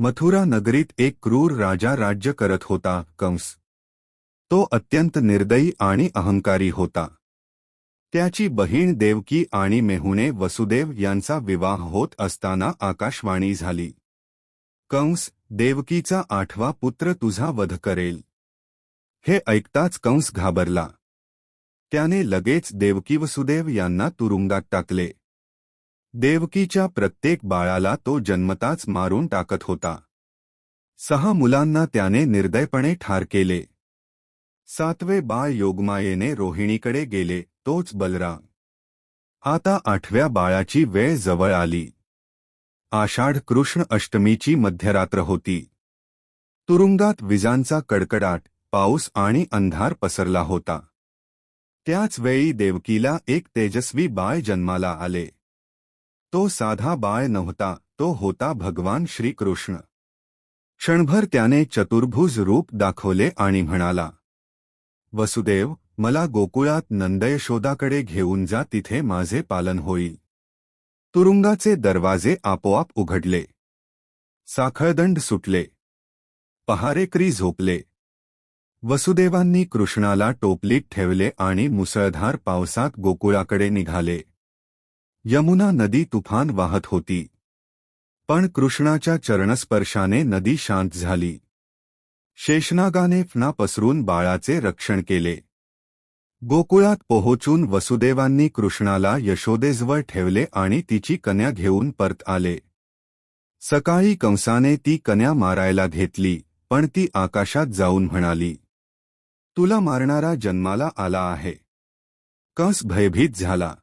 मथुरा नगरीत एक क्रूर राजा राज्य करत होता, कंस। तो अत्यंत निर्दयी आणि अहंकारी होता। त्याची बहीण देवकी आणि मेहुणे वसुदेव यांचा विवाह होत असताना आकाशवाणी झाली, कंस, देवकीचा 8वा पुत्र तुझा वध करेल। हे ऐकताच कंस घाबरला। त्याने लगेच देवकी वसुदेव यांना तुरुंगात टाकले। देवकीच्या प्रत्येक बाळाला तो जन्मताच मारून टाकत होता। 6 मुलांना त्याने निर्दयपणे ठार केले। 7वे बाळ योगमायेने रोहिणीकडे गेले, तोच बलराम। आता 8व्या बाळाची वेळ जवळ आली। आषाढ कृष्ण अष्टमीची मध्यरात्र होती। तुरुंगात विजांचा कडकडाट, पाऊस आणि अंधार पसरला होता। त्याच वेळी देवकीला एक तेजस्वी बाळ जन्माला आले। तो साधा बाळ नव्हता, तो होता भगवान श्रीकृष्ण। क्षणभर त्याने चतुर्भुज रूप दाखवले आणि म्हणाला, वसुदेव, मला गोकुळात नंदयशोदाकडे घेऊन जा, तिथे माझे पालन होईल। तुरुंगाचे दरवाजे आपोआप उघडले। साखळदंड सुटले। पहारेकरी झोपले। वसुदेवांनी कृष्णाला टोपलीत ठेवले आणि मुसळधार पावसात गोकुळाकडे निघाले। यमुना नदी तुफान वाहत होती, पण कृष्णाच्या चरणस्पर्शाने नदी शांत झाली। शेषनागाने फणा पसरून बाळाचे रक्षण केले। गोकुळात पोहोचून वसुदेवांनी कृष्णाला यशोदेजवळ ठेवले आणि तिची कन्या घेऊन परत आले। सकाळी कंसाने ती कन्या मारायला घेतली, पण ती आकाशात जाऊन म्हणाली, तुला मारणारा जन्माला आला आहे। कंस भयभीत झाला।